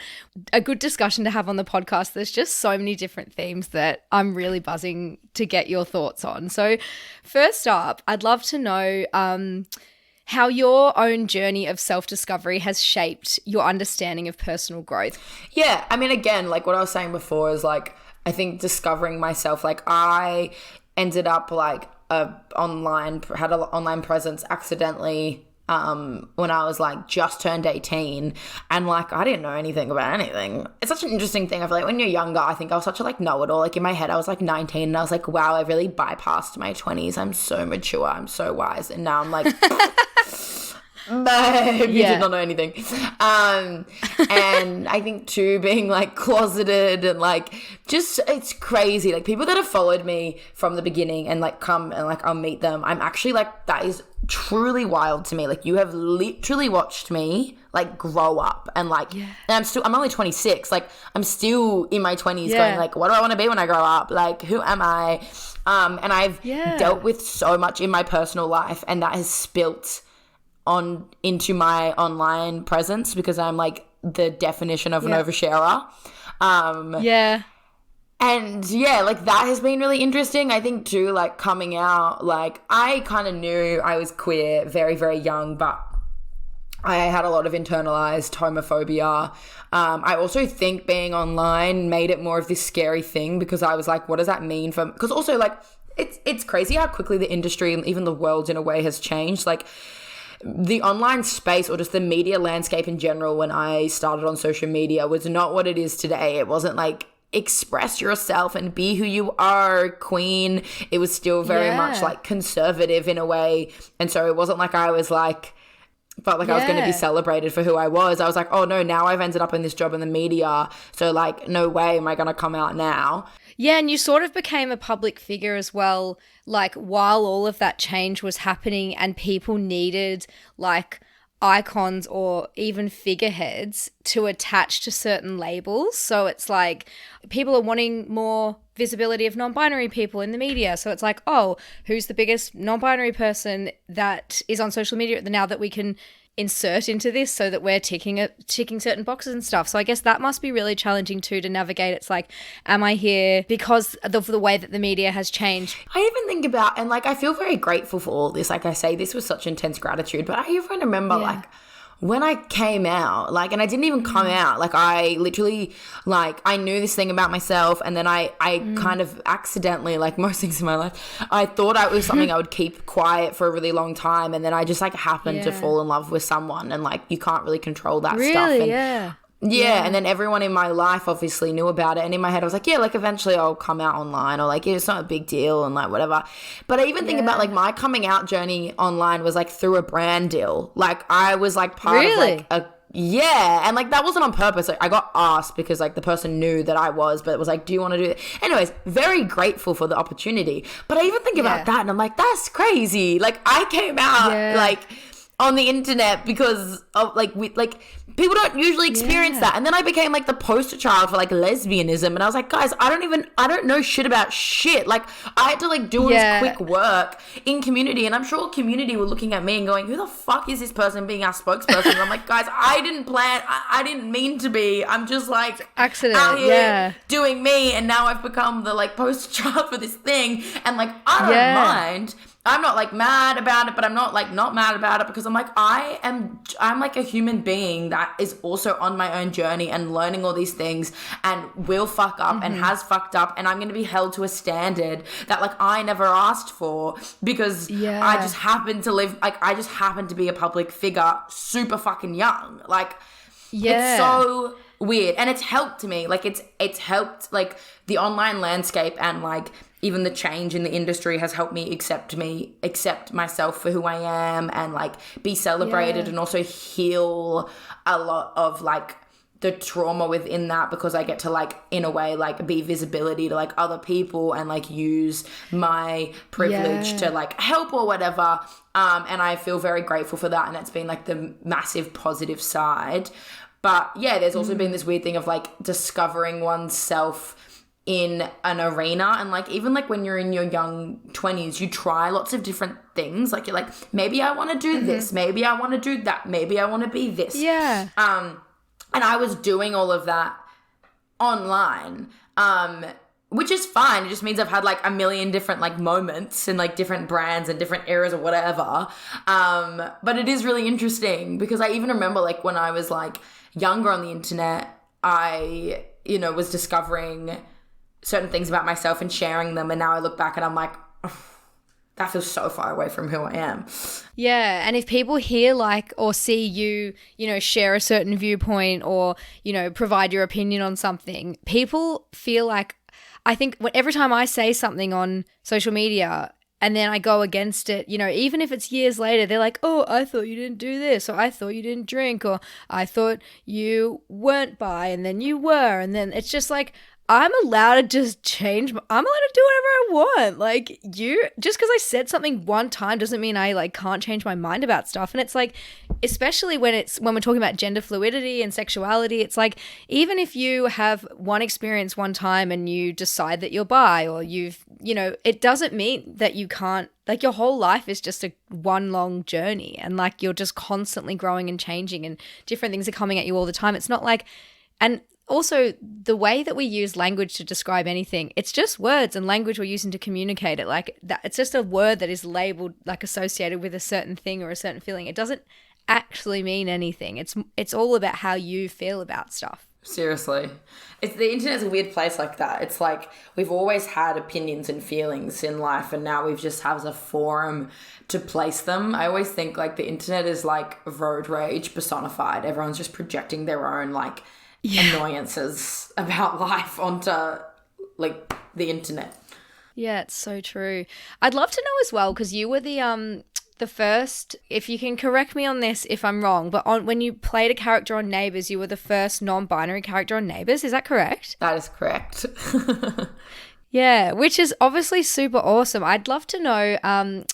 [SPEAKER 1] a good discussion to have on the podcast, there's just so many different themes that I'm really buzzing to get your thoughts on. So first up, I'd love to know how your own journey of self-discovery has shaped your understanding of personal growth.
[SPEAKER 2] Yeah, I mean, again, like what I was saying before is like, I think discovering myself, like I ended up like had an online presence accidentally when I was like just turned 18, and like I didn't know anything about anything. It's such an interesting thing. I feel like when you're younger, I think I was such a like know-it-all. Like in my head I was like 19 and I was like, wow, I really bypassed my 20s. I'm so mature, I'm so wise. And now I'm like Babe, you did not know anything. And I think too, being like closeted and like just, it's crazy. Like people that have followed me from the beginning and like come and like I'll meet them. I'm actually like, that is truly wild to me. Like you have literally watched me like grow up and like, and I'm only 26. Like I'm still in my 20s going like, what do I want to be when I grow up? Like, who am I? And I've dealt with so much in my personal life, and that has spilt on into my online presence because I'm like the definition of an oversharer. And like that has been really interesting. I think too, like coming out, like I kind of knew I was queer very, very young, but I had a lot of internalized homophobia. I also think being online made it more of this scary thing because I was like, what does that mean for, because also like it's crazy how quickly the industry and even the world in a way has changed. Like the online space or just the media landscape in general when I started on social media was not what it is today. It wasn't like express yourself and be who you are, queen. It was still very much like conservative in a way. And so it wasn't like I was like, felt like I was going to be celebrated for who I was. I was like, oh no, now I've ended up in this job in the media. So like, no way am I going to come out now.
[SPEAKER 1] Yeah, and you sort of became a public figure as well, like while all of that change was happening and people needed like icons or even figureheads to attach to certain labels. So it's like people are wanting more visibility of non-binary people in the media. So it's like, oh, who's the biggest non-binary person that is on social media now that we can insert into this so that we're ticking certain boxes and stuff. So I guess that must be really challenging too to navigate. It's like, am I here because of the way that the media has changed?
[SPEAKER 2] I even think about, and like I feel very grateful for all this. Like I say, this was such intense gratitude, but I even remember like when I came out, like, and I didn't even come out, like I literally, like I knew this thing about myself, and then I kind of accidentally, like most things in my life, I thought it was something I would keep quiet for a really long time, and then I just like happened to fall in love with someone, and like you can't really control that stuff. And yeah, and then everyone in my life obviously knew about it, and in my head I was like, yeah, like eventually I'll come out online, or like it's not a big deal and like whatever. But I even think about like my coming out journey online was like through a brand deal. Like I was like part of like a and like that wasn't on purpose. Like I got asked because like the person knew that I was, but it was like, do you want to do it? Anyways, very grateful for the opportunity. But I even think about that and I'm like, that's crazy. Like I came out like on the internet because of like people don't usually experience that. And then I became like the poster child for like lesbianism, and I was like, guys, I don't know shit about shit. Like I had to like do all this quick work in community, and I'm sure community were looking at me and going, who the fuck is this person being our spokesperson? And I'm like, guys, I didn't plan, I didn't mean to be. I'm just like
[SPEAKER 1] accident
[SPEAKER 2] out here doing me, and now I've become the like poster child for this thing, and like I don't mind. I'm not like mad about it, but I'm not like not mad about it because I'm like, I'm like a human being that is also on my own journey and learning all these things and will fuck up and has fucked up, and I'm going to be held to a standard that like I never asked for because I just happen to live, like I just happen to be a public figure super fucking young. Like it's so weird, and it's helped me. Like it's helped like the online landscape, and like even the change in the industry has helped me accept myself for who I am, and like be celebrated and also heal a lot of like the trauma within that, because I get to like in a way like be visibility to like other people and like use my privilege to like help or whatever. And I feel very grateful for that, and it's been like the massive positive side. But yeah, there's also been this weird thing of like discovering oneself in an arena, and like even like when you're in your young 20s, you try lots of different things. Like you're like, maybe I want to do this, maybe I want to do that, maybe I want to be this. And I was doing all of that online, which is fine. It just means I've had like a million different like moments and like different brands and different eras or whatever. But it is really interesting because I even remember like when I was like younger on the internet, I, you know, was discovering certain things about myself and sharing them, and now I look back and I'm like, oh, that feels so far away from who I am.
[SPEAKER 1] Yeah, and if people hear like or see you, you know, share a certain viewpoint or, you know, provide your opinion on something, people feel like, I think every time I say something on social media, and then I go against it, even if it's years later, they're like, oh, I thought you didn't do this, or I thought you didn't drink, or I thought you weren't bi and then you were. And then it's just like, I'm allowed to just change. I'm allowed to do whatever I want. Like, just because I said something one time doesn't mean I like can't change my mind about stuff. And it's like, especially when we're talking about gender fluidity and sexuality, it's like, even if you have one experience one time and you decide that you're bi, or it doesn't mean that you can't, like, your whole life is just one long journey, and like you're just constantly growing and changing, and different things are coming at you all the time. It's not like, and also, the way that we use language to describe anything, it's just words and language we're using to communicate it. Like, that, it's just a word that is labeled, like, associated with a certain thing or a certain feeling. It doesn't actually mean anything. It's all about how you feel about stuff.
[SPEAKER 2] Seriously. The internet's a weird place like that. It's like we've always had opinions and feelings in life, and now we've just have a forum to place them. I always think, like, the internet is like road rage personified. Everyone's just projecting their own, like, annoyances about life onto, like, the internet.
[SPEAKER 1] Yeah, it's so true. I'd love to know as well, because you were the first, if you can correct me on this if I'm wrong, but when you played a character on Neighbours, you were the first non-binary character on Neighbours. Is that correct?
[SPEAKER 2] That is correct.
[SPEAKER 1] Yeah, which is obviously super awesome. I'd love to know,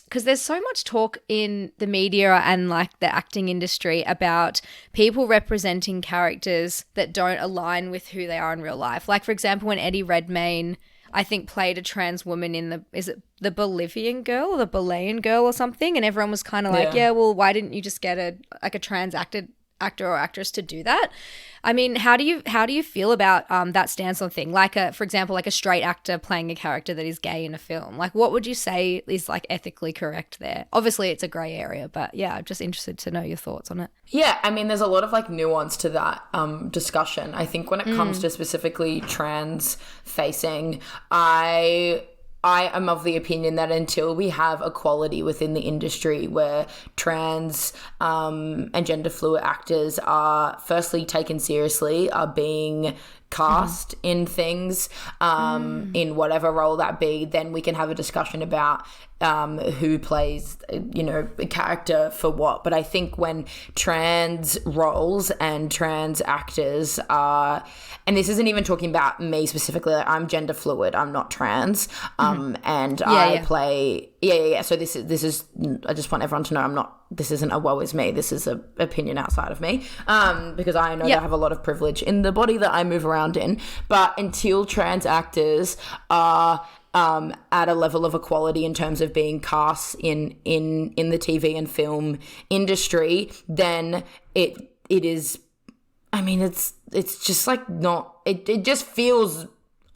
[SPEAKER 1] because there's so much talk in the media and like the acting industry about people representing characters that don't align with who they are in real life. Like, for example, when Eddie Redmayne, I think, played a trans woman is it the Bolivian girl or the Bolivian girl or something? And everyone was kind of like, yeah, well, why didn't you just get a trans actor or actress to do that? I mean, how do you feel about that stance on thing? Like, for example, like a straight actor playing a character that is gay in a film. Like, what would you say is like ethically correct there? Obviously, it's a grey area, but yeah, I'm just interested to know your thoughts on it.
[SPEAKER 2] Yeah, I mean, there's a lot of like nuance to that discussion. I think when it comes to specifically trans facing, I am of the opinion that until we have equality within the industry where trans and gender fluid actors are firstly taken seriously, are being cast in things, in whatever role that be, then we can have a discussion about who plays, a character for what. But I think when trans roles and trans actors are, and this isn't even talking about me specifically, like, I'm gender fluid, I'm not trans, and I play, so this is, I just want everyone to know this isn't a woe is me, this is an opinion outside of me, because I know that I have a lot of privilege in the body that I move around in. But until trans actors are at a level of equality in terms of being cast in the TV and film industry, then it is, I mean, it's just like not, it just feels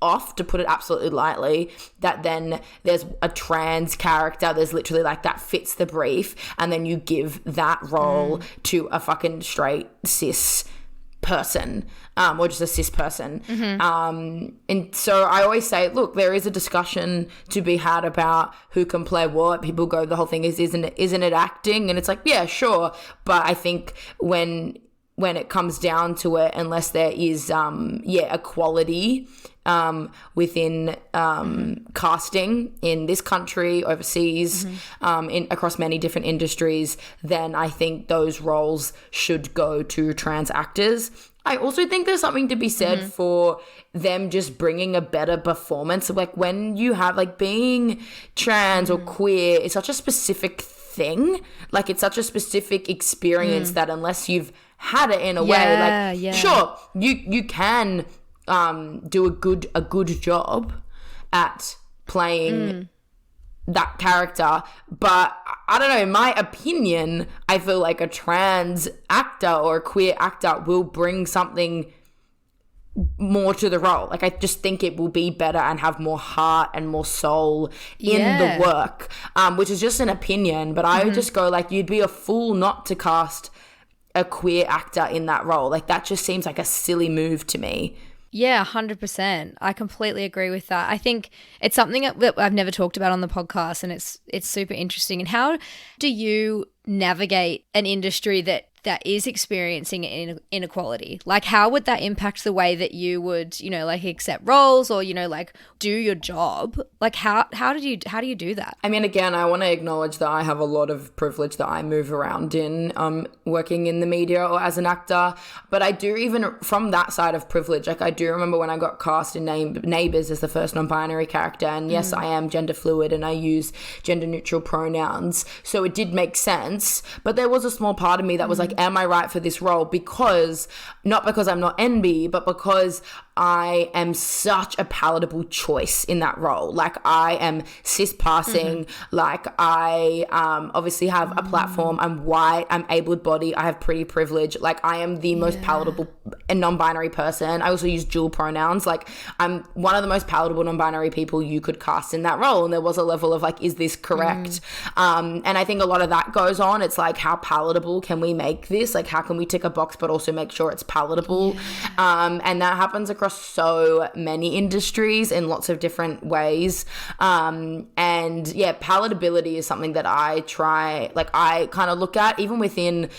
[SPEAKER 2] off, to put it absolutely lightly, that then there's a trans character, there's literally like that fits the brief, and then you give that role to a fucking straight cis person, or just a cis person. And so I always say, look, there is a discussion to be had about who can play what. People go, the whole thing is, isn't it acting? And it's like, yeah, sure. But I think when it comes down to it, unless there is equality within casting in this country, overseas, across many different industries, then I think those roles should go to trans actors. I also think there's something to be said for them just bringing a better performance. Like, when you have, like, being trans or queer is such a specific thing. Like, it's such a specific experience that unless you've had it in a way, like, sure, you can do a good job at playing that character, but I don't know, in my opinion, I feel like a trans actor or a queer actor will bring something more to the role. Like, I just think it will be better and have more heart and more soul in the work, which is just an opinion, but I would just go, like, you'd be a fool not to cast a queer actor in that role. Like, that just seems like a silly move to me.
[SPEAKER 1] Yeah, 100%. I completely agree with that. I think it's something that I've never talked about on the podcast, and it's super interesting. And how do you navigate an industry that that is experiencing inequality? Like, how would that impact the way that you would, you know, like accept roles or, you know, like do your job? Like, how do you do that?
[SPEAKER 2] I mean, again, I want to acknowledge that I have a lot of privilege that I move around in, working in the media or as an actor. But I do, even from that side of privilege, like I do remember when I got cast in Neighbours as the first non-binary character, and yes, I am gender fluid and I use gender neutral pronouns, so it did make sense. But there was a small part of me that was like, am I right for this role? Not because I'm not NB, but because I am such a palatable choice in that role. Like, I am cis passing, like I obviously have a platform, I'm white, I'm able-bodied, I have pretty privilege, like I am the most palatable and non-binary person. I also use dual pronouns, like I'm one of the most palatable non-binary people you could cast in that role. And there was a level of like, is this correct? And I think a lot of that goes on. It's like, how palatable can we make this? Like, how can we tick a box but also make sure it's palatable? And that happens across so many industries in lots of different ways. And yeah, palatability is something that I kind of look at even within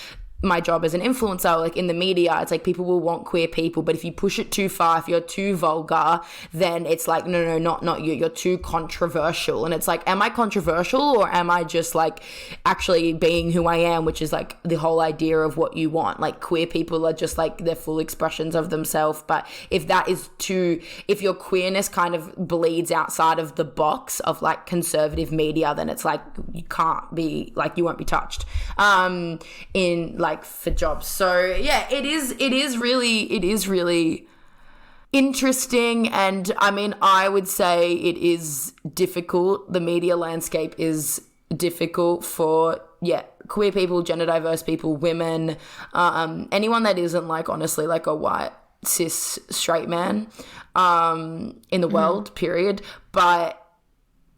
[SPEAKER 2] my job as an influencer, like in the media. It's like, people will want queer people, but if you push it too far, if you're too vulgar, then it's like, no, not you, you're too controversial. And it's like, am I controversial, or am I just like actually being who I am, which is like the whole idea of what you want? Like, queer people are just like their full expressions of themselves. But if your queerness kind of bleeds outside of the box of like conservative media, then it's like, you can't be like, you won't be touched in like for jobs. So yeah, it is really interesting. And I mean, I would say it is difficult. The media landscape is difficult for queer people, gender diverse people, women, anyone that isn't like honestly like a white cis straight man in the world, period. But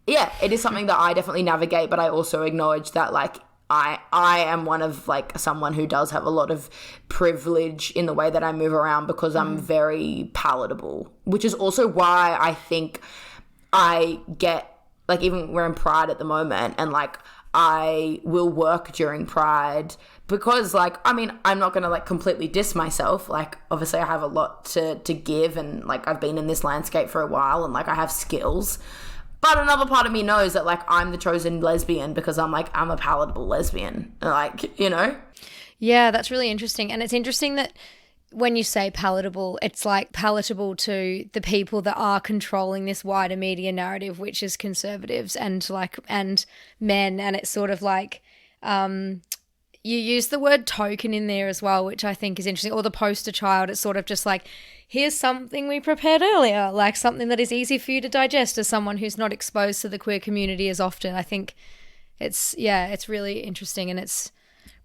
[SPEAKER 2] yeah, it is something that I definitely navigate, but I also acknowledge that like I am one of like someone who does have a lot of privilege in the way that I move around, because I'm very palatable, which is also why I think I get like, even we're in Pride at the moment, and like I will work during Pride because like, I mean, I'm not going to like completely diss myself. Like, obviously I have a lot to give, and like I've been in this landscape for a while, and like I have skills. But another part of me knows that, like, I'm the chosen lesbian because I'm a palatable lesbian. Like, you know?
[SPEAKER 1] Yeah, that's really interesting. And it's interesting that when you say palatable, it's, like, palatable to the people that are controlling this wider media narrative, which is conservatives and men. And it's sort of like you use the word token in there as well, which I think is interesting. Or the poster child. It's sort of just like, here's something we prepared earlier, like something that is easy for you to digest as someone who's not exposed to the queer community as often. I think it's really interesting, and it's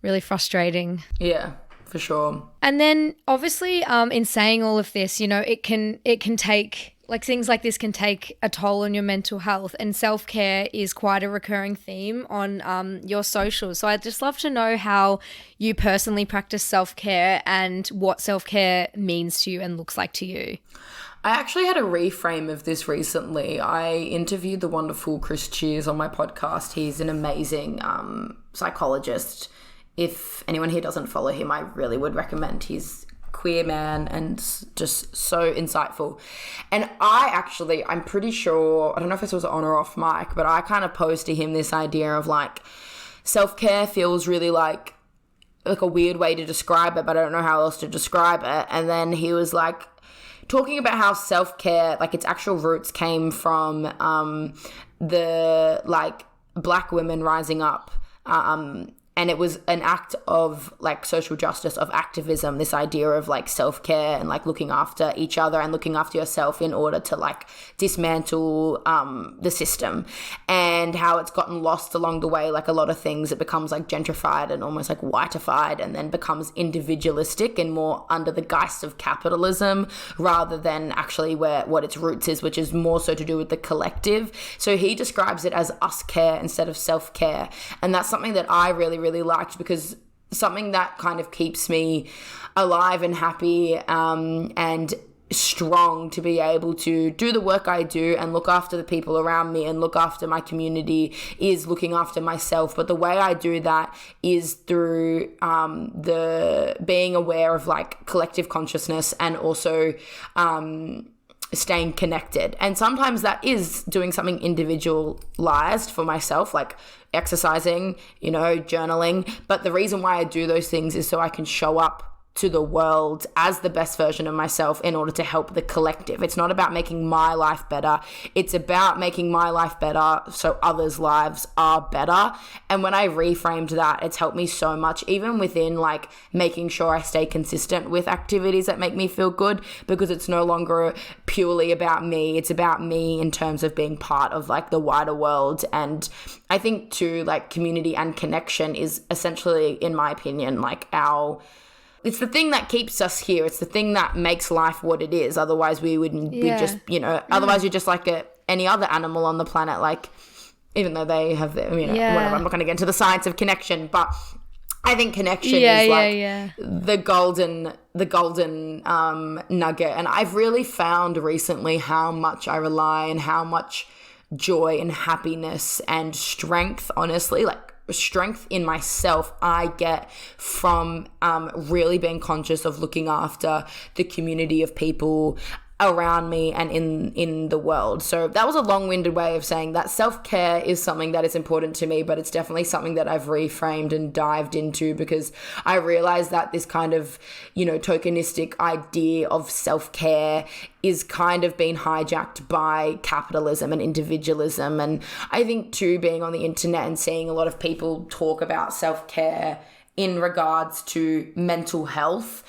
[SPEAKER 1] really frustrating.
[SPEAKER 2] Yeah, for sure.
[SPEAKER 1] And then obviously in saying all of this, you know, it can take, like, things like this can take a toll on your mental health, and self-care is quite a recurring theme on your socials. So I'd just love to know how you personally practice self-care and what self-care means to you and looks like to you.
[SPEAKER 2] I actually had a reframe of this recently. I interviewed the wonderful Chris Cheers on my podcast. He's an amazing psychologist. If anyone here doesn't follow him, I really would recommend. He's queer man and just so insightful. And I'm pretty sure, I don't know if this was on or off mic, but I kind of posed to him this idea of like, self-care feels really like a weird way to describe it, but I don't know how else to describe it. And then he was like talking about how self-care, like its actual roots came from the like Black women rising up, and it was an act of like social justice, of activism, this idea of like self-care and like looking after each other and looking after yourself in order to like dismantle the system, and how it's gotten lost along the way. Like a lot of things, it becomes like gentrified and almost like whiteified, and then becomes individualistic and more under the guise of capitalism rather than actually what its roots is, which is more so to do with the collective. So he describes it as us care instead of self-care. And that's something that I really liked, because something that kind of keeps me alive and happy and strong to be able to do the work I do and look after the people around me and look after my community is looking after myself. But the way I do that is through the being aware of like collective consciousness and also staying connected. And sometimes that is doing something individualized for myself, like exercising, journaling. But the reason why I do those things is so I can show up to the world as the best version of myself in order to help the collective. It's not about making my life better. It's about making my life better so others' lives are better. And when I reframed that, it's helped me so much, even within like making sure I stay consistent with activities that make me feel good, because it's no longer purely about me. It's about me in terms of being part of like the wider world. And I think too, like community and connection is essentially, in my opinion, like it's the thing that keeps us here. It's the thing that makes life what it is. Otherwise we wouldn't be just, otherwise you're just like any other animal on the planet. Like, even though they have their, whatever, I'm not going to get into the science of connection, but I think connection is the golden nugget. And I've really found recently how much I rely and how much joy and happiness and strength, honestly, like strength in myself I get from really being conscious of looking after the community of people around me and in the world. So that was a long-winded way of saying that self-care is something that is important to me, but it's definitely something that I've reframed and dived into, because I realized that this kind of, tokenistic idea of self-care is kind of being hijacked by capitalism and individualism. And I think too, being on the internet and seeing a lot of people talk about self-care in regards to mental health,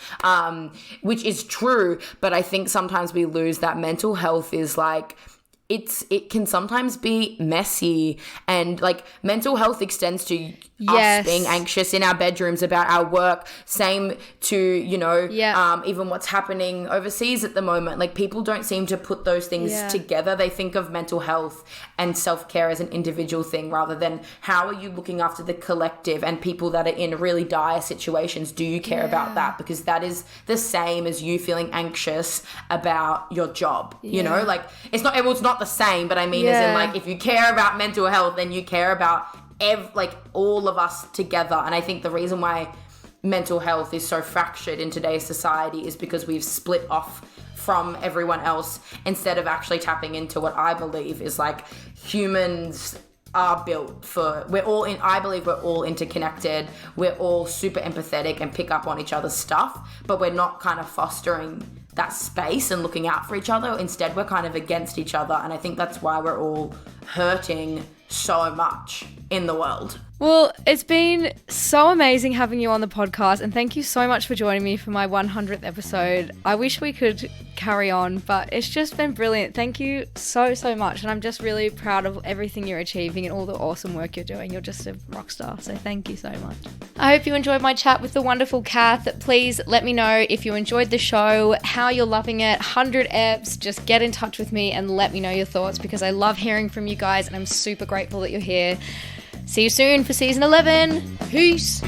[SPEAKER 2] which is true, but I think sometimes we lose that mental health is like, it can sometimes be messy, and like mental health extends to us being anxious in our bedrooms about our work. Same to, even what's happening overseas at the moment. Like people don't seem to put those things together. They think of mental health and self-care as an individual thing rather than how are you looking after the collective and people that are in really dire situations. Do you care about that? Because that is the same as you feeling anxious about your job, like it's not the same, but I mean as in like if you care about mental health, then you care about all of us together. And I think the reason why mental health is so fractured in today's society is because we've split off from everyone else instead of actually tapping into what I believe is like humans are built for. I believe we're all interconnected. We're all super empathetic and pick up on each other's stuff, but we're not kind of fostering that space and looking out for each other. Instead, we're kind of against each other. And I think that's why we're all hurting so much in the world.
[SPEAKER 1] Well, it's been so amazing having you on the podcast, and thank you so much for joining me for my 100th episode. I wish we could carry on, but it's just been brilliant. Thank you so much, and I'm just really proud of everything you're achieving and all the awesome work you're doing. You're just a rock star, so thank you so much. I hope you enjoyed my chat with the wonderful Kath. Please let me know if you enjoyed the show, how you're loving it. 100 Ebbs, just get in touch with me and let me know your thoughts, because I love hearing from you guys and I'm super grateful that you're here. See you soon for season 11. Peace.